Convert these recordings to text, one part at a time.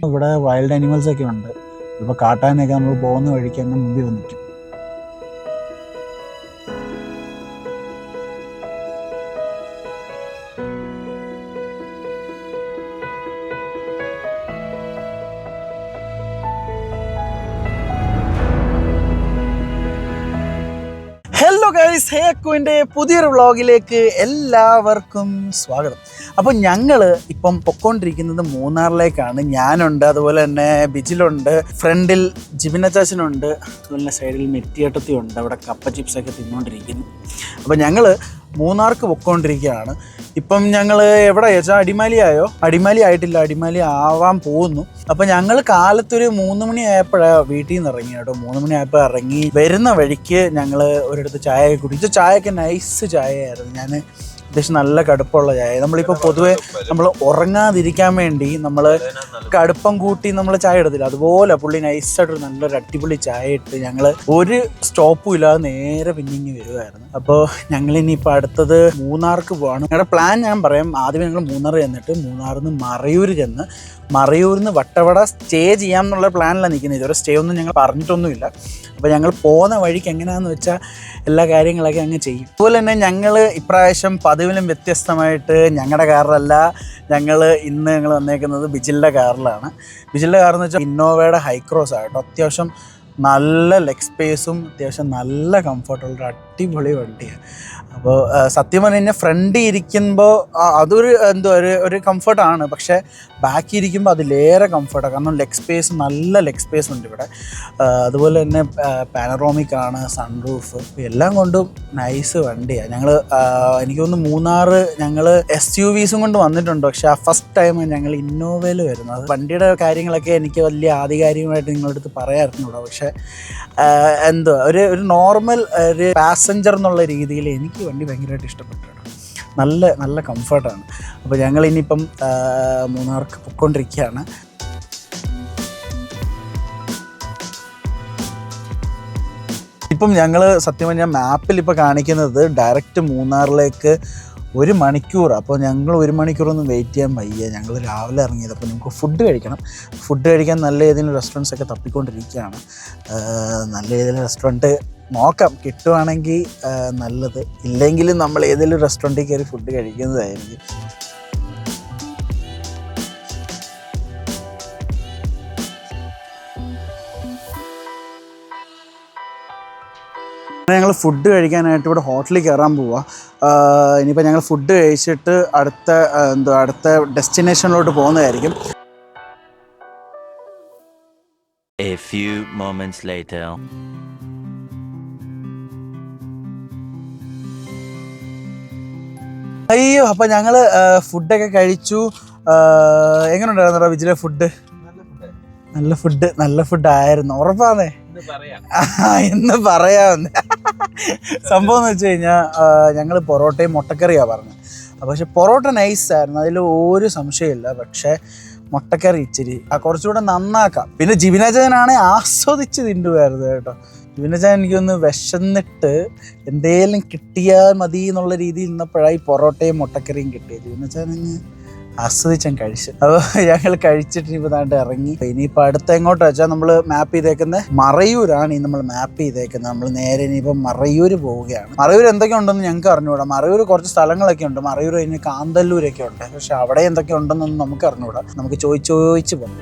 ഇവിടെ wild animals ഒക്കെ ഉണ്ട്. ഇപ്പോൾ കാട്ടാനൊക്കെ നമ്മൾ പോകുന്ന വഴിക്ക് അങ്ങ് മുമ്പിൽ വന്നിട്ട്. ഹലോ ഗൈസ്, ഹേക്കുവിൻ്റെ പുതിയൊരു വ്ളോഗിലേക്ക് എല്ലാവർക്കും സ്വാഗതം. അപ്പോൾ ഞങ്ങൾ ഇപ്പം പൊക്കോണ്ടിരിക്കുന്നത് മൂന്നാറിലേക്കാണ്. ഞാനുണ്ട്, അതുപോലെ തന്നെ ബിജിലുണ്ട്, ഫ്രണ്ടിൽ ജിബിനച്ചാച്ചനുണ്ട്, അതുപോലെ തന്നെ സൈഡിൽ മെറ്റിയേട്ടത്തി ഉണ്ട്. അവിടെ കപ്പ ചിപ്സൊക്കെ തിന്നുകൊണ്ടിരിക്കുന്നു. അപ്പോൾ ഞങ്ങൾ മൂന്നാർക്ക് പൊക്കോണ്ടിരിക്കുകയാണ്. ഇപ്പം ഞങ്ങൾ എവിടെ വെച്ചാൽ അടിമാലി ആയിട്ടില്ല, അടിമാലി ആവാൻ പോകുന്നു. അപ്പോൾ ഞങ്ങൾ കാലത്തൊരു 3 മണി ആയപ്പോഴാണ് വീട്ടിൽ നിന്ന് ഇറങ്ങി കേട്ടോ. 3 മണി ആയപ്പോൾ ഇറങ്ങി വരുന്ന വഴിക്ക് ഞങ്ങൾ ഒരിടത്ത് ചായ കുടിച്ചു. ചായയൊക്കെ നൈസ് ചായയായിരുന്നു. ഞാൻ അത്യാവശ്യം നല്ല കടുപ്പമുള്ള ചായ. നമ്മളിപ്പോൾ പൊതുവേ നമ്മൾ ഉറങ്ങാതിരിക്കാൻ വേണ്ടി നമ്മൾ കടുപ്പം കൂട്ടി നമ്മൾ ചായ ഇടത്തില്ല, അതുപോലെ പുള്ളി നൈസായിട്ടൊരു നല്ലൊരു അടിപൊളി ചായ ഇട്ട് ഞങ്ങൾ ഒരു സ്റ്റോപ്പും ഇല്ലാതെ നേരെ പിന്നിങ്ങി വരുമായിരുന്നു. അപ്പോൾ ഞങ്ങളിനിയിപ്പോൾ അടുത്തത് മൂന്നാർക്ക് പോവാണ്. ഞങ്ങളുടെ പ്ലാൻ ഞാൻ പറയാം. ആദ്യമേ ഞങ്ങൾ മൂന്നാർ ചെന്നിട്ട് മൂന്നാറിൽ നിന്ന് മറയൂരിൽ നിന്ന് വട്ടവട സ്റ്റേ ചെയ്യാം എന്നുള്ള പ്ലാനിലാണ് നിൽക്കുന്നത്. ഇതുവരെ സ്റ്റേ ഒന്നും ഞങ്ങൾ പറഞ്ഞിട്ടൊന്നുമില്ല. അപ്പോൾ ഞങ്ങൾ പോകുന്ന വഴിക്ക് എങ്ങനെയാണെന്ന് വെച്ചാൽ എല്ലാ കാര്യങ്ങളൊക്കെ അങ്ങ് ചെയ്യും. അതുപോലെ തന്നെ ഞങ്ങൾ ഇപ്രാവശ്യം പതിവിലും വ്യത്യസ്തമായിട്ട് ഞങ്ങളുടെ കാറിലല്ല, ഞങ്ങൾ വന്നേക്കുന്നത് ബിജിലിൻ്റെ കാറിലാണ്. ബിജിലിൻ്റെ കാറെന്ന് വെച്ചാൽ ഇന്നോവയുടെ ഹൈക്രോസ് ആയിട്ടോ. അത്യാവശ്യം നല്ല ലെഗ് സ്പേസും അത്യാവശ്യം നല്ല കംഫർട്ടുള്ളൊരു അടിപൊളി വണ്ടിയാണ്. അപ്പോൾ സത്യം പറഞ്ഞു കഴിഞ്ഞാൽ ഫ്രണ്ടിൽ ഇരിക്കുമ്പോൾ അതൊരു ഒരു കംഫർട്ടാണ്, പക്ഷേ ബാക്കി ഇരിക്കുമ്പോൾ അതിലേറെ കംഫർട്ടാണ്. കാരണം നല്ല ലെഗ് സ്പേസ് ഉണ്ട് ഇവിടെ. അതുപോലെ തന്നെ പാനറോമിക് ആണ്, സൺറൂഫ്, എല്ലാം കൊണ്ടും നൈസ് വണ്ടിയാണ്. എനിക്ക് തോന്നുന്നു മൂന്നാർ ഞങ്ങൾ SUVസും കൊണ്ട് വന്നിട്ടുണ്ട്, പക്ഷേ ഫസ്റ്റ് ടൈം ഞങ്ങൾ ഇന്നോവയിൽ വരുന്നത്. വണ്ടിയുടെ കാര്യങ്ങളൊക്കെ എനിക്ക് വലിയ ആധികാരികമായിട്ട് നിങ്ങളുടെ അടുത്ത് പറയാറുണ്ട്, പക്ഷേ ഒരു നോർമൽ ഒരു പാസഞ്ചർ എന്നുള്ള രീതിയിൽ എനിക്ക് വണ്ടി ഭയങ്കരമായിട്ട് ഇഷ്ടപ്പെട്ടു. നല്ല കംഫർട്ടാണ്. അപ്പോൾ ഞങ്ങൾ ഇനിയിപ്പം മൂന്നാർക്ക് പൊയ്ക്കൊണ്ടിരിക്കുകയാണ്. ഇപ്പം ഞങ്ങൾ സത്യം പറഞ്ഞാൽ മാപ്പിൽ ഇപ്പോൾ കാണിക്കുന്നത് ഡയറക്റ്റ് മൂന്നാറിലേക്ക് 1 മണിക്കൂർ. അപ്പോൾ ഞങ്ങൾ 1 മണിക്കൂറൊന്നും വെയിറ്റ് ചെയ്യാൻ വയ്യ. ഞങ്ങൾ രാവിലെ ഇറങ്ങിയത്. അപ്പോൾ നമുക്ക് ഫുഡ് കഴിക്കാൻ നല്ല ഏതെങ്കിലും റെസ്റ്റോറൻറ്റ്സ് ഒക്കെ തപ്പിക്കൊണ്ടിരിക്കുകയാണ്. നല്ല ഏതെങ്കിലും റെസ്റ്റോറൻറ്റ് നോക്കാം, കിട്ടുവാണെങ്കിൽ നല്ലത്. ഇല്ലെങ്കിലും നമ്മൾ ഏതെങ്കിലും റെസ്റ്റോറൻറ്റിൽ കയറി ഫുഡ് കഴിക്കുന്നതായിരിക്കും. ഞങ്ങൾ ഫുഡ് കഴിക്കാനായിട്ട് ഇവിടെ ഹോട്ടലിൽ കയറാൻ പോവുക. ഇനിയിപ്പോൾ ഞങ്ങൾ ഫുഡ് കഴിച്ചിട്ട് അടുത്ത ഡെസ്റ്റിനേഷനിലോട്ട് പോകുന്നതായിരിക്കും. A few moments later. അയ്യോ, അപ്പോൾ ഞങ്ങൾ ഫുഡൊക്കെ കഴിച്ചു. എങ്ങനെ ഉണ്ടായിരുന്നു വിജിലെ ഫുഡ്? നല്ല ഫുഡായിരുന്നു. ഉറപ്പാന്നേ എന്ന് പറയാമെന്ന്. സംഭവം എന്ന് വെച്ച് കഴിഞ്ഞാൽ ഞങ്ങൾ പൊറോട്ടയും മുട്ടക്കറിയാണ് പറഞ്ഞത്. പക്ഷെ പൊറോട്ട നൈസായിരുന്നു, അതിൽ ഒരു സംശയമില്ല. പക്ഷേ മുട്ടക്കറി ഇച്ചിരി കുറച്ചുകൂടെ നന്നാക്കാം. പിന്നെ ജിബിനച്ചാനാണെങ്കിൽ ആസ്വദിച്ച് തിന്നുമായിരുന്നു കേട്ടോ. ജിബിനച്ചാൻ എനിക്കൊന്ന് വിശന്നിട്ട് എന്തേലും കിട്ടിയാൽ മതി എന്നുള്ള രീതിയിൽ നിന്നപ്പോഴായി പൊറോട്ടയും മുട്ടക്കറിയും കിട്ടിയത്. ജിബിനച്ചാനങ്ങ് ആസ്വദിച്ചാൽ കഴിച്ചു. അപ്പോൾ ഞങ്ങൾ കഴിച്ചിട്ട് ഇനിയിപ്പോൾ താണ്ട് ഇറങ്ങി. ഇനിയിപ്പോൾ അടുത്ത എങ്ങോട്ടാ വെച്ചാൽ നമ്മൾ മാപ്പ് ചെയ്തേക്കുന്നത് മറയൂരാണ്. നമ്മൾ മാപ്പ് ചെയ്തേക്കുന്നത്. നമ്മൾ നേരെ ഇനിയിപ്പോൾ മറയൂർ പോവുകയാണ്. മറയൂർ എന്തൊക്കെ ഉണ്ടെന്ന് ഞങ്ങൾക്ക് അറിഞ്ഞുകൂടാ. മറയൂർ കുറച്ച് സ്ഥലങ്ങളൊക്കെ ഉണ്ട്. മറയൂർ കഴിഞ്ഞ് കാന്തല്ലൂരൊക്കെ ഉണ്ട്. പക്ഷെ അവിടെ എന്തൊക്കെ ഉണ്ടെന്നൊന്നും നമുക്ക് അറിഞ്ഞുകൂടാ. നമുക്ക് ചോദിച്ച് പോകാം.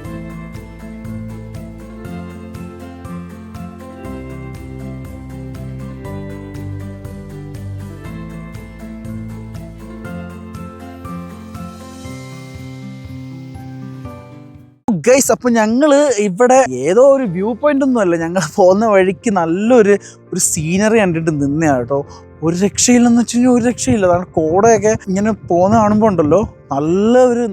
ഗൈസ്, അപ്പോൾ ഞങ്ങൾ ഇവിടെ ഏതോ ഒരു വ്യൂ പോയിന്റ് ഒന്നും അല്ല, ഞങ്ങൾ പോകുന്ന വഴിക്ക് നല്ലൊരു സീനറി കണ്ടിട്ട് നിന്നയാണ് കേട്ടോ. ഒരു രക്ഷയില്ലെന്ന് വെച്ച് കഴിഞ്ഞാൽ ഒരു രക്ഷയില്ല. അതാണ് കോടയൊക്കെ ഇങ്ങനെ പോകുന്ന കാണുമ്പോൾ ഉണ്ടല്ലോ,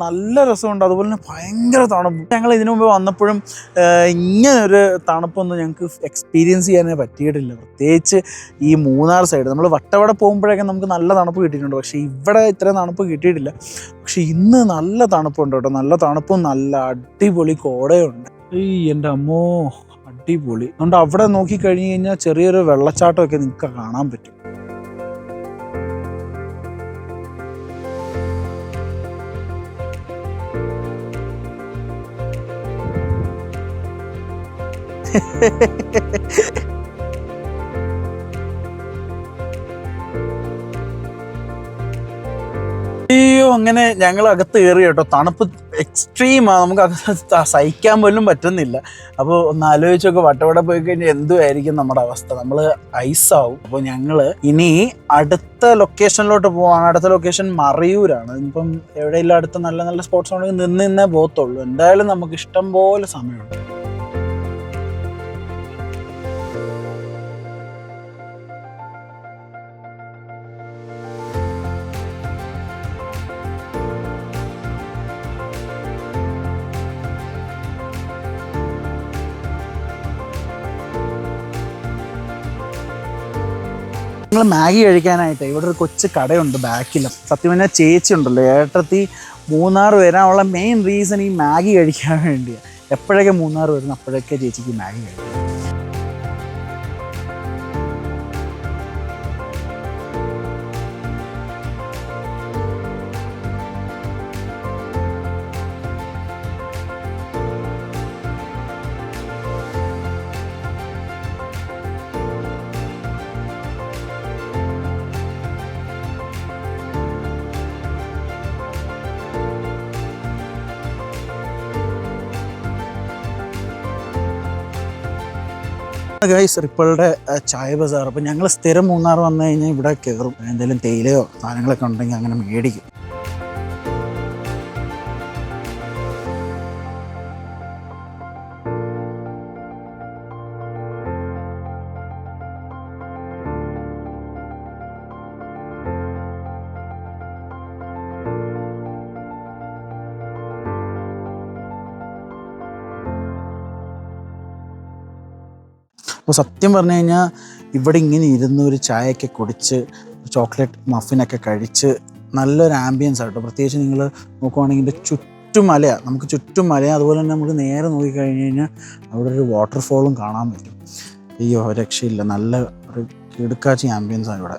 നല്ല രസമുണ്ട്. അതുപോലെ തന്നെ ഭയങ്കര തണുപ്പ്. ഞങ്ങൾ ഇതിനു മുമ്പ് വന്നപ്പോഴും ഇങ്ങനൊരു തണുപ്പൊന്നും ഞങ്ങൾക്ക് എക്സ്പീരിയൻസ് ചെയ്യാനേ പറ്റിയിട്ടില്ല. പ്രത്യേകിച്ച് ഈ മൂന്നാർ സൈഡ്. നമ്മൾ വട്ടവട പോകുമ്പോഴൊക്കെ നമുക്ക് നല്ല തണുപ്പ് കിട്ടിയിട്ടുണ്ട്, പക്ഷേ ഇവിടെ ഇത്രയും തണുപ്പ് കിട്ടിയിട്ടില്ല. പക്ഷെ ഇന്ന് നല്ല തണുപ്പുണ്ട് കേട്ടോ. നല്ല തണുപ്പും നല്ല അടിപൊളി കോടയുണ്ട്. എൻ്റെ അമ്മോ, അടിപൊളി. അതുകൊണ്ട് അവിടെ നോക്കിക്കഴിഞ്ഞ് കഴിഞ്ഞാൽ ചെറിയൊരു വെള്ളച്ചാട്ടമൊക്കെ നിങ്ങൾക്ക് കാണാൻ പറ്റും. അയ്യോ, അങ്ങനെ ഞങ്ങൾ അകത്ത് കയറി കേട്ടോ. തണുപ്പ് എക്സ്ട്രീമാണ്, നമുക്ക് അകത്ത് സഹിക്കാൻ പോലും പറ്റുന്നില്ല. അപ്പോൾ ഒന്ന് ആലോചിച്ചൊക്കെ വട്ടവട പോയി കഴിഞ്ഞാൽ എന്തുമായിരിക്കും നമ്മുടെ അവസ്ഥ, നമ്മൾ ഐസാവും. അപ്പോൾ ഞങ്ങൾ ഇനി അടുത്ത ലൊക്കേഷനിലോട്ട് പോവാണ്. അടുത്ത ലൊക്കേഷൻ മറയൂരാണ്. ഇപ്പം എവിടെയെങ്കിലും അടുത്ത നല്ല നല്ല സ്പോട്ട്സ് ഉണ്ടെങ്കിൽ നിന്നേ പോകത്തുള്ളൂ. എന്തായാലും നമുക്ക് ഇഷ്ടം പോലെ സമയമുണ്ട്. ഞങ്ങൾ മാഗി കഴിക്കാനായിട്ട് ഇവിടെ ഒരു കൊച്ചു കടയുണ്ട് ബാക്കിലും. സത്യം പറഞ്ഞാൽ ചേച്ചി ഉണ്ടല്ലോ, ഏട്ടത്തി മൂന്നാർ വരാനുള്ള മെയിൻ റീസൺ ഈ മാഗി കഴിക്കാൻ വേണ്ടിയാണ്. എപ്പോഴൊക്കെ മൂന്നാർ വരുന്നു അപ്പോഴൊക്കെ ചേച്ചിക്ക് മാഗി കഴിക്കും. ഗൈസ്, റിപ്പിളുടെ ചായ ബസാർ. അപ്പോൾ ഞങ്ങൾ സ്ഥിരം മൂന്നാർ വന്നു കഴിഞ്ഞാൽ ഇവിടെ കയറും. എന്തെങ്കിലും തേയിലയോ സാധനങ്ങളൊക്കെ ഉണ്ടെങ്കിൽ അങ്ങനെ മേടിക്കും. അപ്പോൾ സത്യം പറഞ്ഞു കഴിഞ്ഞാൽ ഇവിടെ ഇങ്ങനെ ഇരുന്ന് ഒരു ചായയൊക്കെ കുടിച്ച് ചോക്ലേറ്റ് മഫിനൊക്കെ കഴിച്ച് നല്ലൊരു ആംബിയൻസ് ആട്ടോ. പ്രത്യേകിച്ച് നിങ്ങൾ നോക്കുവാണെങ്കിൽ ചുറ്റും മലയാണ്, നമുക്ക് ചുറ്റും മലയാണ്. അതുപോലെ തന്നെ നമുക്ക് നേരെ നോക്കിക്കഴിഞ്ഞ് കഴിഞ്ഞാൽ അവിടെ ഒരു വാട്ടർഫോളും കാണാൻ പറ്റും. അയ്യോ, രക്ഷയില്ല, നല്ല ഒരു കിടുക്കാച്ചി ആംബിയൻസാണ് ഇവിടെ.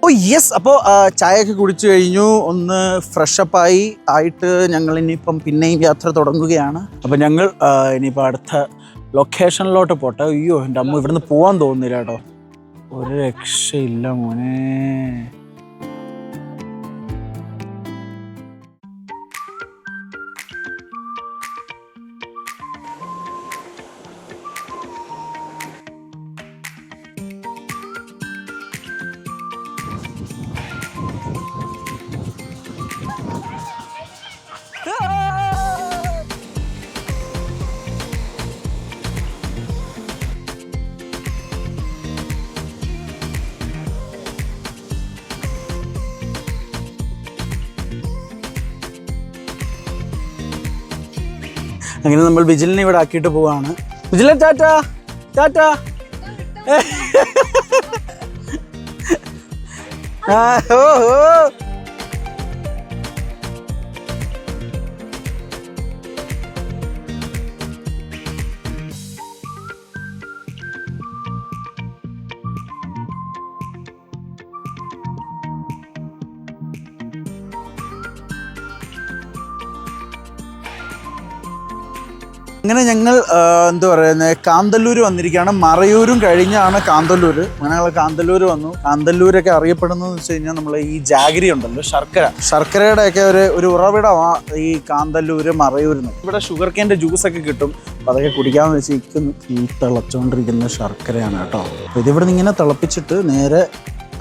ഓ യെസ്, അപ്പോൾ ചായയൊക്കെ കുടിച്ചു കഴിഞ്ഞു, ഒന്ന് ഫ്രഷപ്പായി ആയിട്ട് ഞങ്ങൾ ഇനിയിപ്പം പിന്നെയും യാത്ര തുടങ്ങുകയാണ്. അപ്പം ഞങ്ങൾ ഇനിയിപ്പോൾ അടുത്ത ലൊക്കേഷനിലോട്ട് പോട്ടെ. അയ്യോ, എൻ്റെ അമ്മ ഇവിടുന്ന് പോകാൻ തോന്നുന്നില്ല കേട്ടോ, ഒരു രക്ഷയില്ല മോനെ. അങ്ങനെ നമ്മൾ ബിജിലിനെ ഇവിടെ ആക്കിയിട്ട് പോവാണ്. ബിജിലെ ടാറ്റാ ടാറ്റാ. ഓ അങ്ങനെ ഞങ്ങൾ എന്താ പറയുന്നത്, കാന്തല്ലൂർ വന്നിരിക്കുകയാണ്. മറയൂരും കഴിഞ്ഞാണ് കാന്തല്ലൂർ. അങ്ങനെ ഞങ്ങൾ കാന്തല്ലൂർ വന്നു. കാന്തല്ലൂരൊക്കെ അറിയപ്പെടുന്നതെന്ന് വെച്ച് കഴിഞ്ഞാൽ നമ്മൾ ഈ ജാഗരി ഉണ്ടല്ലോ, ശർക്കരയുടെയൊക്കെ ഒരു ഉറവിടമാണ് ഈ കാന്തല്ലൂർ മറയൂരിന്ന്. ഇവിടെ ഷുഗർ കേൻ്റെ ജ്യൂസൊക്കെ കിട്ടും. അപ്പോൾ അതൊക്കെ കുടിക്കാമെന്ന് വെച്ചിരിക്കുന്നു. ഈ തിളച്ചുകൊണ്ടിരിക്കുന്ന ശർക്കരയാണ് കേട്ടോ. അപ്പോൾ ഇതിവിടെ നിന്ന് ഇങ്ങനെ തിളപ്പിച്ചിട്ട് നേരെ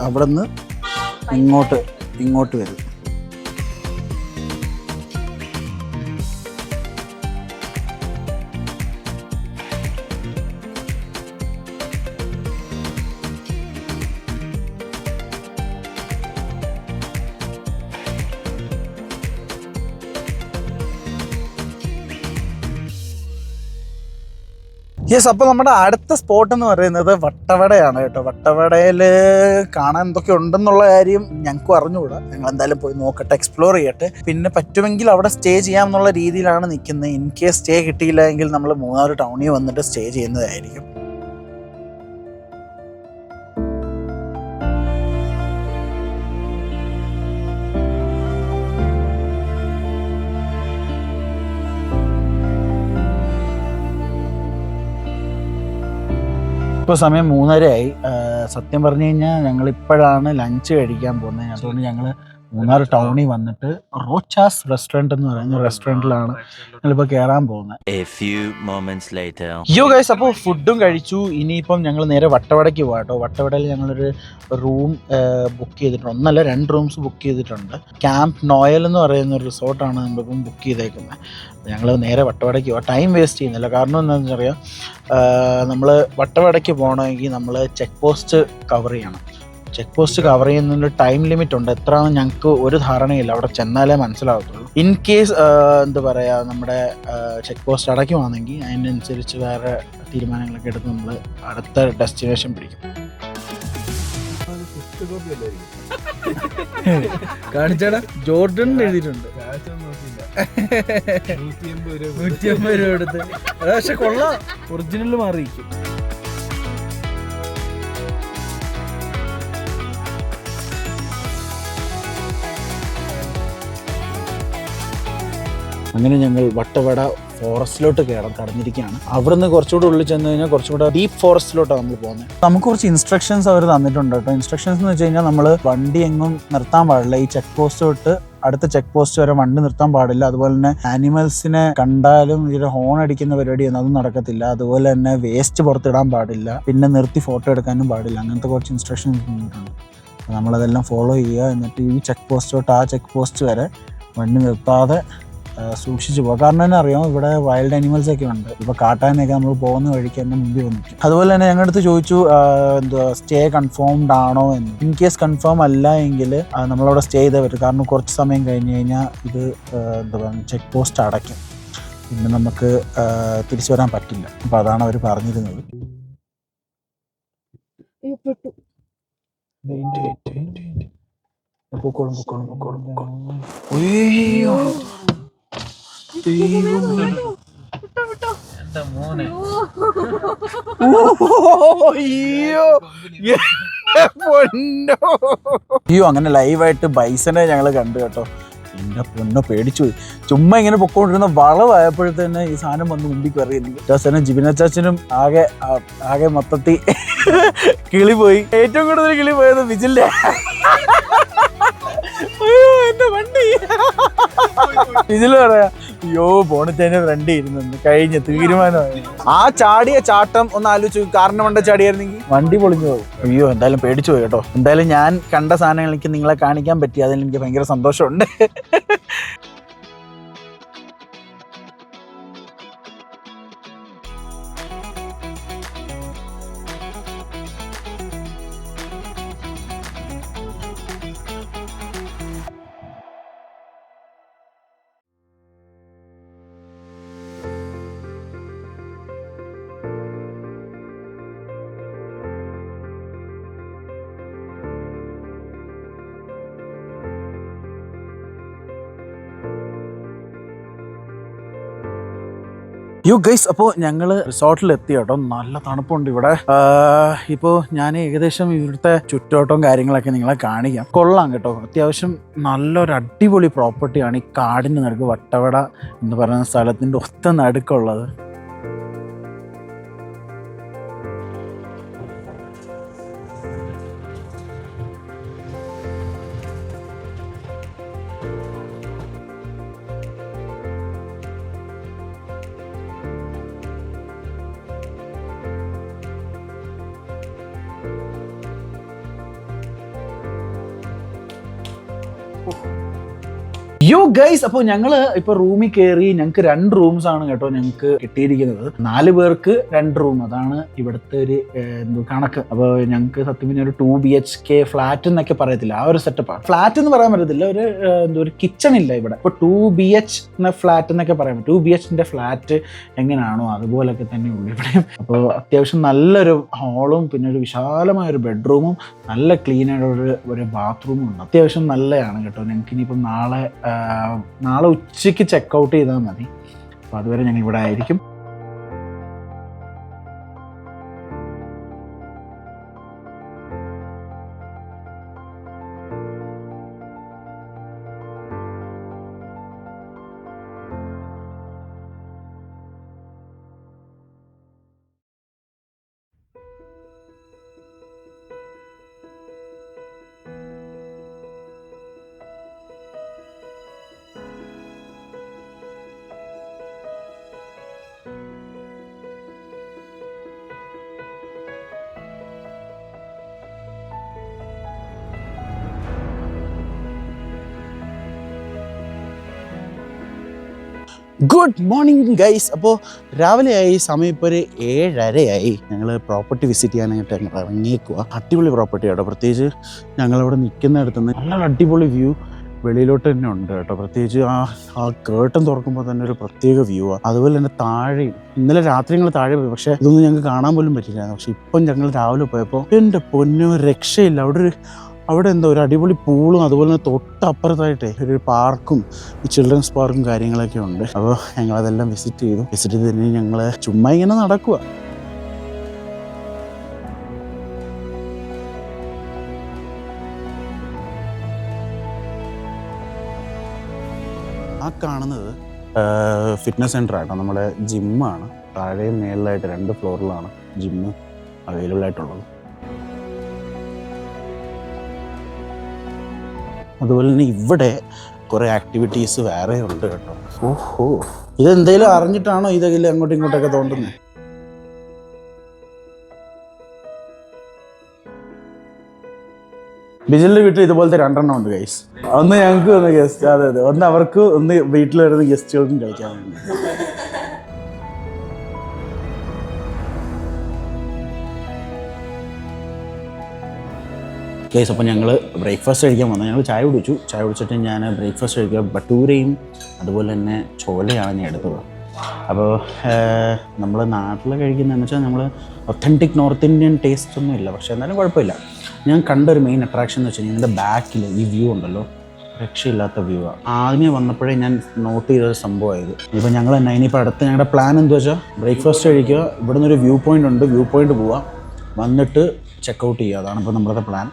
അവിടെ നിന്ന് ഇങ്ങോട്ട് വരും. യെസ്, അപ്പോൾ നമ്മുടെ അടുത്ത സ്പോട്ട് എന്ന് പറയുന്നത് വട്ടവടയാണ് കേട്ടോ. വട്ടവടയിൽ കാണാൻ എന്തൊക്കെ ഉണ്ടെന്നുള്ള കാര്യം ഞങ്ങൾക്കും അറിഞ്ഞുകൂടാ. ഞങ്ങൾ എന്തായാലും പോയി നോക്കട്ടെ, എക്സ്പ്ലോർ ചെയ്യട്ടെ. പിന്നെ പറ്റുമെങ്കിൽ അവിടെ സ്റ്റേ ചെയ്യാം എന്നുള്ള രീതിയിലാണ് നിൽക്കുന്നത്. ഇൻ കേസ് സ്റ്റേ കിട്ടിയില്ല എങ്കിൽ നമ്മൾ മൂന്നാർ ടൗണിൽ വന്നിട്ട് സ്റ്റേ ചെയ്യുന്നതായിരിക്കും. ഇപ്പോൾ സമയം 3:30 സത്യം പറഞ്ഞു കഴിഞ്ഞാൽ ഞങ്ങളിപ്പോഴാണ് ലഞ്ച് കഴിക്കാൻ പോകുന്നത്. അതുകൊണ്ട് ഞങ്ങൾ മൂന്നാർ ടൗണിൽ വന്നിട്ട് റോച്ചാസ് റെസ്റ്റോറൻറ്റ് എന്ന് പറയുന്ന റെസ്റ്റോറൻറ്റിലാണ് ഞങ്ങളിപ്പോൾ കയറാൻ പോകുന്നത്. A few moments later. യോ ഗൈസ്, അപ്പോൾ ഫുഡും കഴിച്ചു. ഇനിയിപ്പം ഞങ്ങൾ നേരെ വട്ടവടയ്ക്ക് പോകാം കേട്ടോ. വട്ടവടയിൽ ഞങ്ങളൊരു റൂം ബുക്ക് ചെയ്തിട്ടുണ്ട്. 1 അല്ല 2 റൂംസ് ബുക്ക് ചെയ്തിട്ടുണ്ട്. ക്യാമ്പ് നോയൽ എന്ന് പറയുന്ന ഒരു റിസോർട്ടാണ് നമ്മളിപ്പം ബുക്ക് ചെയ്തേക്കുന്നത്. ഞങ്ങൾ നേരെ വട്ടവടയ്ക്ക് പോകാം. ടൈം വേസ്റ്റ് ചെയ്യുന്നില്ല. കാരണം എന്താണെന്ന് അറിയാം, നമ്മൾ വട്ടവടയ്ക്ക് പോകണമെങ്കിൽ നമ്മൾ ചെക്ക് പോസ്റ്റ് കവർ ചെയ്യണം. ചെക്ക് പോസ്റ്റ് കവർ ചെയ്യുന്നതിന് ടൈം ലിമിറ്റ് ഉണ്ട്. എത്രയാണെന്ന് ഞങ്ങൾക്ക് ഒരു ധാരണയില്ല. അവിടെ ചെന്നാലേ മനസ്സിലാവത്തുള്ളൂ. ഇൻ കേസ് എന്താ പറയുക, നമ്മുടെ ചെക്ക് പോസ്റ്റ് അടയ്ക്കുവാണെങ്കിൽ അതിനനുസരിച്ച് വേറെ തീരുമാനങ്ങളൊക്കെ എടുത്ത് നമ്മൾ അടുത്ത ഡെസ്റ്റിനേഷൻ പിടിക്കും. കാണിച്ചാടാ, ജോർഡൻ എഴുതിയിട്ടുണ്ട്. 150 രൂപ എടുത്ത്. പക്ഷെ കൊള്ളാം, ഒറിജിനൽ മാറിയിരിക്കും. അങ്ങനെ ഞങ്ങൾ വട്ടവട ഫോറസ്റ്റിലോട്ട് കടന്നിരിക്കുകയാണ്. അവിടുന്ന് കുറച്ചുകൂടെ ഉള്ളിൽ ചെന്ന് കഴിഞ്ഞാൽ കുറച്ചുകൂടെ ഡീപ്പ് ഫോറസ്റ്റിലോട്ടാണ് നമ്മൾ പോകുന്നത്. നമുക്ക് കുറച്ച് ഇൻസ്ട്രക്ഷൻസ് അവർ തന്നിട്ടുണ്ട് കേട്ടോ. ഇൻസ്ട്രക്ഷൻസ് എന്ന് വെച്ച് കഴിഞ്ഞാൽ നമ്മൾ വണ്ടി എങ്ങും നിർത്താൻ പാടില്ല. ഈ ചെക്ക് പോസ്റ്റ് തൊട്ട് അടുത്ത ചെക്ക് പോസ്റ്റ് വരെ വണ്ടി നിർത്താൻ പാടില്ല. അതുപോലെ തന്നെ ആനിമൽസിനെ കണ്ടാലും ഇതിൽ ഹോൺ അടിക്കുന്ന പരിപാടിയൊന്നും അതും നടക്കത്തില്ല. അതുപോലെ തന്നെ വേസ്റ്റ് പുറത്തിടാൻ പാടില്ല. പിന്നെ നിർത്തി ഫോട്ടോ എടുക്കാനും പാടില്ല. അങ്ങനത്തെ കുറച്ച് ഇൻസ്ട്രക്ഷൻസ് തന്നിട്ടുണ്ട്. നമ്മളതെല്ലാം ഫോളോ ചെയ്യുക. എന്നിട്ട് ഈ ചെക്ക് പോസ്റ്റ് തൊട്ട് ആ ചെക്ക് പോസ്റ്റ് വരെ വണ്ടി നിർത്താതെ സൂക്ഷിച്ചു പോകുക. കാരണം തന്നെ അറിയാം, ഇവിടെ വൈൽഡ് അനിമൽസ് ഒക്കെ ഉണ്ട്. ഇപ്പോൾ കാട്ടാനൊക്കെ നമ്മൾ പോകുന്ന വഴിക്ക് തന്നെ മുമ്പിൽ വന്നിരിക്കും. അതുപോലെ തന്നെ ഞങ്ങളുടെ അടുത്ത് ചോദിച്ചു എന്തുവാ സ്റ്റേ കൺഫേംഡ് ആണോ എന്ന്. ഇൻ കേസ് കൺഫേം അല്ല എങ്കിൽ നമ്മളവിടെ സ്റ്റേ ചെയ്തേ പറ്റും. കാരണം കുറച്ച് സമയം കഴിഞ്ഞ് കഴിഞ്ഞാൽ ഇത് എന്തുവാ ചെക്ക് പോസ്റ്റ് അടയ്ക്കും. പിന്നെ നമുക്ക് തിരിച്ചു വരാൻ പറ്റില്ല. അപ്പോൾ അതാണ് അവർ പറഞ്ഞിരുന്നത്. അയ്യോ, അങ്ങനെ ലൈവായിട്ട് ബൈസനെ ഞങ്ങൾ കണ്ടു കേട്ടോ. എൻ്റെ പൊന്നോ, പേടിച്ചു പോയി. ചുമ്മാ ഇങ്ങനെ പൊക്കോണ്ടിരുന്ന വളമായപ്പോഴത്തേന് ഈ സാധനം വന്ന് മുമ്പിൽ കയറിയിരുന്നു. ചാച്ചനും ജിബിന ചാച്ചനും ആകെ മൊത്തത്തിൽ കിളി പോയി. ഏറ്റവും കൂടുതൽ കിളി പോയത് വിജിലിന്റെ. എന്റെ വണ്ടി വിജില് പറയാ, അയ്യോ ബോണറ്റേനെ ഫ്രണ്ട് ഇരുന്നു കഴിഞ്ഞ തീരുമാനമായി. ആ ചാടിയ ചാട്ടം ഒന്ന് ആലോചിച്ചു. കാറിന് മണ്ട ചാടിയായിരുന്നെങ്കിൽ വണ്ടി പൊളിഞ്ഞു പോകും. അയ്യോ, എന്തായാലും പേടിച്ചു പോയി കേട്ടോ. എന്തായാലും ഞാൻ കണ്ട സാധനങ്ങൾ എനിക്ക് നിങ്ങളെ കാണിക്കാൻ പറ്റി. അതിൽ എനിക്ക് ഭയങ്കര സന്തോഷമുണ്ട്. യോ ഗൈസ്, അപ്പോൾ ഞങ്ങൾ റിസോർട്ടിൽ എത്തി കേട്ടോ. നല്ല തണുപ്പുണ്ട് ഇവിടെ. ഇപ്പോൾ ഞാൻ ഏകദേശം ഇവിടുത്തെ ചുറ്റോട്ടവും കാര്യങ്ങളൊക്കെ നിങ്ങളെ കാണിക്കാം. കൊള്ളാം കേട്ടോ. അത്യാവശ്യം നല്ലൊരു അടിപൊളി പ്രോപ്പർട്ടിയാണ് ഈ കാടിൻ്റെ നടുക്ക് വട്ടവട എന്ന് പറയുന്ന സ്ഥലത്തിൻ്റെ ഒത്ത നടുക്കുള്ളത്. യോ ഗൈസ്, അപ്പോൾ ഞങ്ങൾ ഇപ്പോൾ റൂമിൽ കയറി. ഞങ്ങൾക്ക് 2 റൂംസാണ് കേട്ടോ ഞങ്ങൾക്ക് കിട്ടിയിരിക്കുന്നത്. 4 പേർക്ക് 2 റൂം. അതാണ് ഇവിടുത്തെ ഒരു കണക്ക്. അപ്പോൾ ഞങ്ങൾക്ക് സത്യം പിന്നെ ഒരു 2 BHK ഫ്ലാറ്റ് എന്നൊക്കെ പറയത്തില്ല, ആ ഒരു സെറ്റപ്പാണ്. ഫ്ലാറ്റ് എന്ന് പറയാൻ പറ്റത്തില്ല, ഒരു കിച്ചൺ ഇല്ല ഇവിടെ. ഇപ്പോൾ 2 BH എന്ന ഫ്ലാറ്റ് എന്നൊക്കെ പറയാം. 2 BHന്റെ ഫ്ലാറ്റ് എങ്ങനെയാണോ അതുപോലൊക്കെ തന്നെ ഉള്ളു ഇവിടെയും. അപ്പോൾ അത്യാവശ്യം നല്ലൊരു ഹാളും പിന്നെ ഒരു വിശാലമായൊരു ബെഡ്റൂമും നല്ല ക്ലീൻ ആയിട്ട് ഒരു ബാത്റൂമും ഉണ്ട്. അത്യാവശ്യം നല്ലതാണ് കേട്ടോ. ഞങ്ങൾക്ക് ഇനിയിപ്പം നാളെ ഉച്ചയ്ക്ക് ചെക്കൗട്ട് ചെയ്താൽ മതി. അപ്പോൾ അതുവരെ ഞങ്ങൾ ഇവിടെ ആയിരിക്കും. Good morning guys. അപ്പോൾ രാവിലെയായി, സമയം ഇപ്പോൾ ഒരു 7:30 ഞങ്ങൾ പ്രോപ്പർട്ടി വിസിറ്റ് ചെയ്യാനായിട്ട് ഞങ്ങൾ ഇറങ്ങിയേക്കുക. അടിപൊളി പ്രോപ്പർട്ടി കേട്ടോ. പ്രത്യേകിച്ച് ഞങ്ങളിവിടെ നിൽക്കുന്നിടത്ത് നിന്ന് നല്ല അടിപൊളി വ്യൂ വെളിയിലോട്ട് തന്നെ ഉണ്ട് കേട്ടോ. പ്രത്യേകിച്ച് ആ കേട്ടൻ തുറക്കുമ്പോൾ തന്നെ ഒരു പ്രത്യേക വ്യൂ ആണ്. അതുപോലെ തന്നെ താഴെയും ഇന്നലെ രാത്രി ഞങ്ങൾ താഴെ പോയി, പക്ഷേ ഇതൊന്നും ഞങ്ങൾക്ക് കാണാൻ പോലും പറ്റില്ലായിരുന്നു. പക്ഷെ ഇപ്പം ഞങ്ങൾ രാവിലെ പോയപ്പോൾ എൻ്റെ പൊന്നോ രക്ഷയില്ല. അവിടെ എന്താ ഒരു അടിപൊളി പൂളും അതുപോലെ തന്നെ തൊട്ടപ്പുറത്തായിട്ടേ ഒരു പാർക്കും ഈ ചിൽഡ്രൻസ് പാർക്കും കാര്യങ്ങളൊക്കെ ഉണ്ട്. അപ്പോൾ ഞങ്ങളതെല്ലാം വിസിറ്റ് ചെയ്ത് തന്നെ ഞങ്ങൾ ചുമ്മാ ഇങ്ങനെ നടക്കുക. ആ കാണുന്നത് ഫിറ്റ്നസ് സെൻ്റർ ആട്ടോ, നമ്മുടെ ജിമ്മാണ്. താഴെയും മേളിലായിട്ട് 2 ഫ്ലോറിലാണ് ജിമ്മ് അവൈലബിൾ ആയിട്ടുള്ളത്. അതുപോലെ തന്നെ ഇവിടെ കുറേ ആക്ടിവിറ്റീസ് വേറെ ഉണ്ട് കേട്ടോ. ഓഹോ, ഇതെന്തെങ്കിലും അറിഞ്ഞിട്ടാണോ ഇതെങ്കിലും അങ്ങോട്ടും ഇങ്ങോട്ടൊക്കെ തോണ്ടുന്നത്? ബിജിലിൻ്റെ വീട്ടിൽ ഇതുപോലത്തെ 2 ഉണ്ട് ഗൈസ്. ഒന്ന് ഞങ്ങൾക്ക് ഒന്ന് ഗസ്റ്റ്, അതെ ഒന്ന് അവർക്ക്, ഒന്ന് വീട്ടിൽ വരുന്ന ഗസ്റ്റുകൾക്കും കളിക്കാൻ വേണ്ടി. ഗൈസ്, അപ്പോൾ ഞങ്ങൾ ബ്രേക്ക്ഫാസ്റ്റ് കഴിക്കാൻ വന്നു. ഞങ്ങൾ ചായ കുടിച്ചിട്ട് ഞാൻ ബ്രേക്ക്ഫാസ്റ്റ് കഴിക്കുക ഭട്ടൂരയും അതുപോലെ തന്നെ ചോലയാണ് ഞാൻ എടുത്തത്. അപ്പോൾ നമ്മൾ നാട്ടിൽ കഴിക്കുന്നതെന്ന് വെച്ചാൽ നമ്മൾ ഒത്തൻറ്റിക് നോർത്ത് ഇന്ത്യൻ ടേസ്റ്റ് ഒന്നും ഇല്ല, പക്ഷേ എന്നാലും കുഴപ്പമില്ല. ഞാൻ കണ്ടൊരു മെയിൻ അട്രാക്ഷൻ എന്ന് വെച്ചാൽ ഇതിൻ്റെ ബാക്കിൽ ഈ വ്യൂ ഉണ്ടല്ലോ, രക്ഷയില്ലാത്ത വ്യൂ ആണ്. ആദ്യമേ വന്നപ്പോഴേ ഞാൻ നോട്ട് ചെയ്തൊരു സംഭവമായത്. ഇപ്പോൾ ഞങ്ങൾ തന്നെ ഇനിയിപ്പോൾ അടുത്ത ഞങ്ങളുടെ പ്ലാൻ എന്താ വെച്ചാൽ ബ്രേക്ക്ഫാസ്റ്റ് കഴിക്കുക, ഇവിടെ നിന്നൊരു വ്യൂ പോയിൻ്റ് ഉണ്ട്, വ്യൂ പോയിൻ്റ് പോവുക, വന്നിട്ട് ചെക്കൗട്ട് ചെയ്യുക. അതാണ് ഇപ്പോൾ നമ്മുടെ പ്ലാൻ.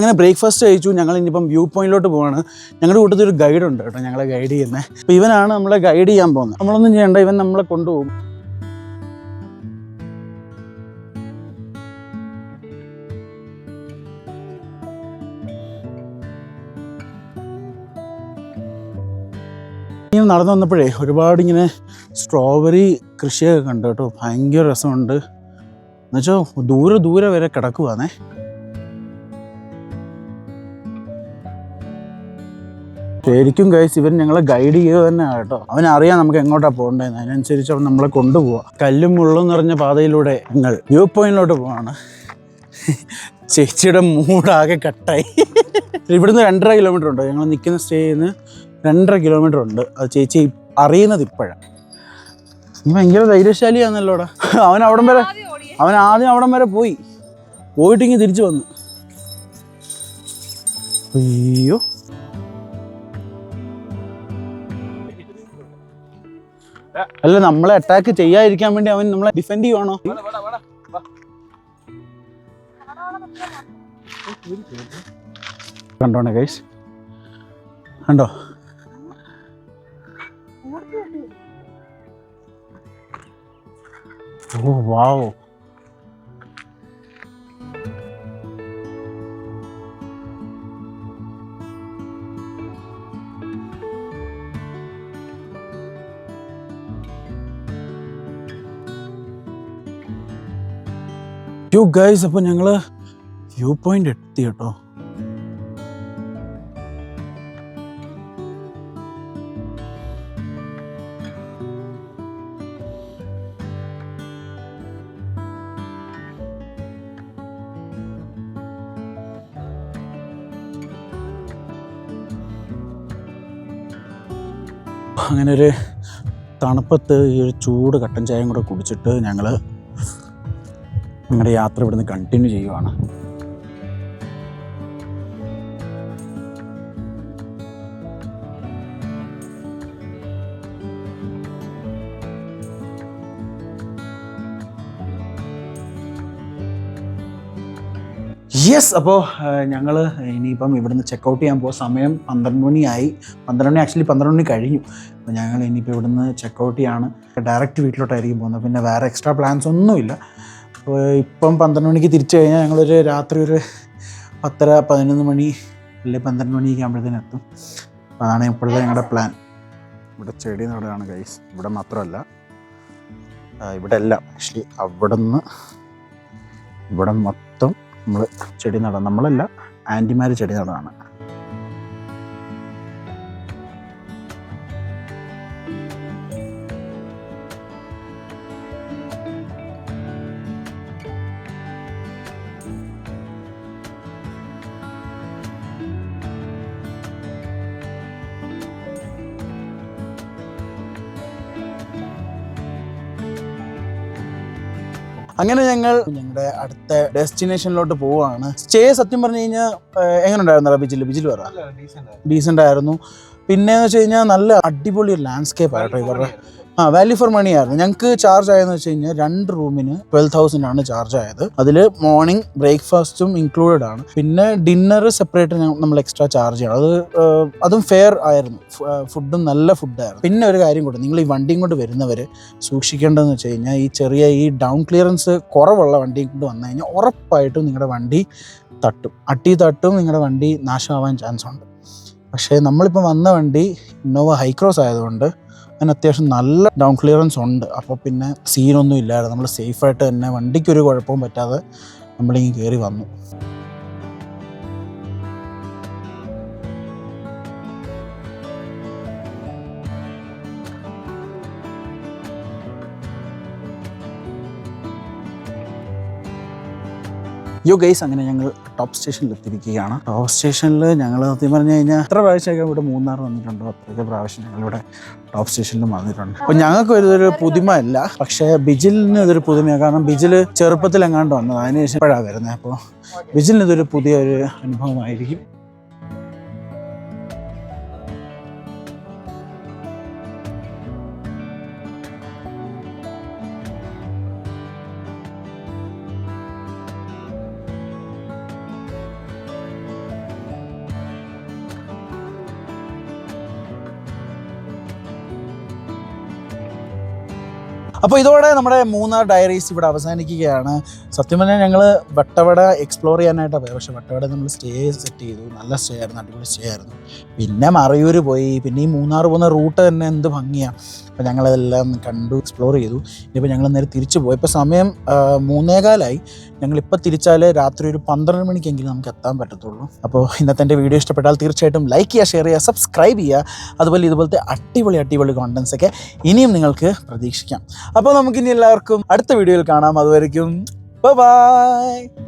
അങ്ങനെ ബ്രേക്ക്ഫാസ്റ്റ് കഴിച്ചു. ഞങ്ങൾ ഇനിയിപ്പം വ്യൂ പോയിന്റിലോട്ട് പോവാണ്. ഞങ്ങളുടെ കൂട്ടത്തിൽ ഒരു ഗൈഡ് ഉണ്ട് കേട്ടോ, ഞങ്ങളെ ഗൈഡ് ചെയ്യുന്നത്. അപ്പോൾ ഇവനാണ് നമ്മളെ ഗൈഡ് ചെയ്യാൻ പോകുന്നത്. നമ്മളൊന്നും ചെയ്യണ്ട, ഇവൻ നമ്മളെ കൊണ്ടുപോകും. ഇങ്ങനെ നടന്നു വന്നപ്പോഴേ ഒരുപാട് ഇങ്ങനെ സ്ട്രോബെറി കൃഷിയൊക്കെ കണ്ടു കേട്ടോ. ഭയങ്കര രസമുണ്ട്. എന്നുവെച്ചാൽ ദൂരെ വരെ കിടക്കുവാണേ. ശരിക്കും ഗൈസ്, ഇവൻ ഞങ്ങളെ ഗൈഡ് ചെയ്യുക തന്നെയാണ് കേട്ടോ. അവനറിയാം നമുക്ക് എങ്ങോട്ടാണ് പോകേണ്ടതെന്ന്. അതിനനുസരിച്ച് അവൻ നമ്മളെ കൊണ്ടുപോവാം. കല്ലും മുള്ളും നിറഞ്ഞ പാതയിലൂടെ ഞങ്ങൾ വ്യൂ പോയിന്റിലോട്ട് പോവാണ്. ചേച്ചിയുടെ മൂടാകെ കട്ടായി. ഇവിടുന്ന് 2.5 കിലോമീറ്റർ ഉണ്ട്. ഞങ്ങൾ നിൽക്കുന്ന സ്റ്റേയിൽ നിന്ന് 2.5 കിലോമീറ്റർ ഉണ്ട്. അത് ചേച്ചി അറിയുന്നത് ഇപ്പോഴാണ്. നീ ഭയങ്കര ധൈര്യശാലിയാണല്ലോടാ. അവൻ ആദ്യം അവിടം വരെ പോയിട്ടിങ്ങ് തിരിച്ചു വന്നു. അയ്യോ, അല്ല, നമ്മളെ അറ്റാക്ക് ചെയ്യാതിരിക്കാൻ വേണ്ടി അവൻ നമ്മളെ ഡിഫെൻഡ് ചെയ്യുവാണോ? കണ്ടോണേ ഗൈസ്, കണ്ടോ? ഓ വാവ്. യോ ഗൈസ്, അപ്പോൾ ഞങ്ങൾ വ്യൂ പോയിന്റ് എത്തി കേട്ടോ. അങ്ങനെ ഒരു തണുപ്പത്ത് ഈ ഒരു ചൂട് കട്ടൻ ചായയും കൂടെ കുടിച്ചിട്ട് ഞങ്ങൾ ഞങ്ങളുടെ യാത്ര ഇവിടുന്ന് കണ്ടിന്യൂ ചെയ്യുവാണ്. യെസ്. അപ്പോൾ ഞങ്ങൾ ഇനിയിപ്പം ഇവിടുന്ന് ചെക്കൗട്ട് ചെയ്യാൻ പോകും. സമയം 12 മണിയായി. 12 മണി, ആക്ച്വലി 12 മണി കഴിഞ്ഞു. അപ്പോൾ ഞങ്ങൾ ഇനിയിപ്പോൾ ഇവിടുന്ന് ചെക്കൗട്ട് ചെയ്യാണ്. ഡയറക്റ്റ് വീട്ടിലോട്ടായിരിക്കും പോകുന്നത്. പിന്നെ വേറെ എക്സ്ട്രാ പ്ലാൻസ് ഒന്നുമില്ല. അപ്പോൾ ഇപ്പം 12 മണിക്ക് തിരിച്ചു കഴിഞ്ഞാൽ ഞങ്ങളൊരു രാത്രി ഒരു 10:30, 11 മണി അല്ലെങ്കിൽ 12 മണിയൊക്കെ ആകുമ്പോഴത്തേനും എത്തും. അപ്പോൾ അതാണ് ഇപ്പോഴത്തെ ഞങ്ങളുടെ പ്ലാൻ. ഇവിടെ ചെടി നടുകയാണ് ഗൈസ്. ഇവിടെ മാത്രമല്ല, ഇവിടെ എല്ലാം ആക്ച്വലി ഇവിടെ മൊത്തം നമ്മൾ ചെടി നടാം. നമ്മളല്ല, ആൻറ്റിമാർ ചെടി നടാണ്. അങ്ങനെ ഞങ്ങളുടെ അടുത്ത ഡെസ്റ്റിനേഷനിലോട്ട് പോവുകയാണ്. സ്റ്റേ സത്യം പറഞ്ഞു കഴിഞ്ഞാൽ എങ്ങനെ ഉണ്ടായിരുന്നു ബിജിൽ പറ? ഡീസൻ്റ് ആയിരുന്നു. പിന്നെയെന്ന് വെച്ച് കഴിഞ്ഞാൽ നല്ല അടിപൊളി ഒരു ലാൻഡ്സ്കേപ്പ് ആയിട്ടോ ഇവരുടെ. വാല്യൂ ഫോർ മണി ആയിരുന്നു. ഞങ്ങൾക്ക് ചാർജ് ആയതെന്ന് വെച്ച് കഴിഞ്ഞാൽ 2 റൂമിന് 12,000 ആണ് ചാർജ് ആയത്. അതിൽ മോർണിംഗ് ബ്രേക്ക്ഫാസ്റ്റും ഇൻക്ലൂഡഡ് ആണ്. പിന്നെ ഡിന്നർ സെപ്പറേറ്റ് നമ്മൾ എക്സ്ട്രാ ചാർജ് ചെയ്യണം. അതും ഫെയർ ആയിരുന്നു. ഫുഡും നല്ല ഫുഡായിരുന്നു. പിന്നെ ഒരു കാര്യം കൂടെ, നിങ്ങൾ ഈ വണ്ടിയും കൊണ്ട് വരുന്നവർ സൂക്ഷിക്കേണ്ടതെന്ന് വെച്ച് കഴിഞ്ഞാൽ ഈ ഡൗൺ ക്ലിയറൻസ് കുറവുള്ള വണ്ടിയും കൊണ്ട് വന്നു കഴിഞ്ഞാൽ ഉറപ്പായിട്ടും നിങ്ങളുടെ വണ്ടി തട്ടും. നിങ്ങളുടെ വണ്ടി നാശമാവാൻ ചാൻസ് ഉണ്ട്. പക്ഷേ നമ്മളിപ്പോൾ വന്ന വണ്ടി ഇന്നോവ ഹൈക്രോസ് ആയതുകൊണ്ട് അതിന് അത്യാവശ്യം നല്ല ഡൗൺ ക്ലിയറൻസ് ഉണ്ട്. അപ്പോൾ പിന്നെ സീനൊന്നും ഇല്ലായിരുന്നു. നമ്മൾ സേഫായിട്ട് തന്നെ വണ്ടിക്കൊരു കുഴപ്പവും പറ്റാതെ നമ്മളിങ്ങനെ കയറി വന്നു. ഗൈസ്, അങ്ങനെ ഞങ്ങൾ ടോപ്പ് സ്റ്റേഷനിൽ എത്തിയിരിക്കുകയാണ്. ടോപ്പ് സ്റ്റേഷനിൽ ഞങ്ങൾ സത്യം പറഞ്ഞു കഴിഞ്ഞാൽ എത്ര പ്രാവശ്യമൊക്കെ ഇവിടെ മൂന്നാർ വന്നിട്ടുണ്ടോ അത്രയൊക്കെ പ്രാവശ്യം ഞങ്ങളിവിടെ ടോപ്പ് സ്റ്റേഷനിലും വന്നിട്ടുണ്ട്. അപ്പോൾ ഞങ്ങൾക്ക് ഇതൊരു പുതുമ അല്ല, പക്ഷേ ബിജിലിന് ഇതൊരു പുതുമയാണ്. കാരണം ബിജിൽ ചെറുപ്പത്തിൽ എങ്ങാണ്ട് വന്നത്, അതിനുശേഷം എപ്പോഴാണ് വരുന്നത്. അപ്പോൾ ബിജിലിന് ഇതൊരു പുതിയൊരു അനുഭവമായിരിക്കും. അപ്പോൾ ഇതോടെ നമ്മുടെ മൂന്നാർ ഡയറീസ് ഇവിടെ അവസാനിക്കുകയാണ്. സത്യം പറഞ്ഞാൽ ഞങ്ങൾ വട്ടവട എക്സ്പ്ലോർ ചെയ്യാനായിട്ടാണ് പോയത്. പക്ഷേ വട്ടവട നമ്മൾ സ്റ്റേ സെറ്റ് ചെയ്തു. നല്ല സ്റ്റേ ആയിരുന്നു, അടിപൊളി സ്റ്റേ ആയിരുന്നു. പിന്നെ മറയൂർ പോയി. പിന്നെ ഈ മൂന്നാർ പോകുന്ന റൂട്ട് തന്നെ എന്ത് ഭംഗിയാണ്. അപ്പോൾ ഞങ്ങളതെല്ലാം കണ്ടു, എക്സ്പ്ലോർ ചെയ്തു. ഇനിയിപ്പോൾ ഞങ്ങൾ നേരെ തിരിച്ചു പോയി. ഇപ്പോൾ സമയം 3:15. ഞങ്ങളിപ്പോൾ തിരിച്ചാൽ രാത്രി ഒരു 12 മണിക്കെങ്കിലും നമുക്ക് എത്താൻ പറ്റത്തുള്ളൂ. അപ്പോൾ ഇന്നത്തെ എൻ്റെ വീഡിയോ ഇഷ്ടപ്പെട്ടാൽ തീർച്ചയായിട്ടും ലൈക്ക് ചെയ്യുക, ഷെയർ ചെയ്യുക, സബ്സ്ക്രൈബ് ചെയ്യുക. അതുപോലെ ഇതുപോലത്തെ അടിപൊളി കോണ്ടൻസ് ഒക്കെ ഇനിയും നിങ്ങൾക്ക് പ്രതീക്ഷിക്കാം. അപ്പോൾ നമുക്കിനി എല്ലാവർക്കും അടുത്ത വീഡിയോയിൽ കാണാം. അതുവരെയ്ക്കും ബൈ.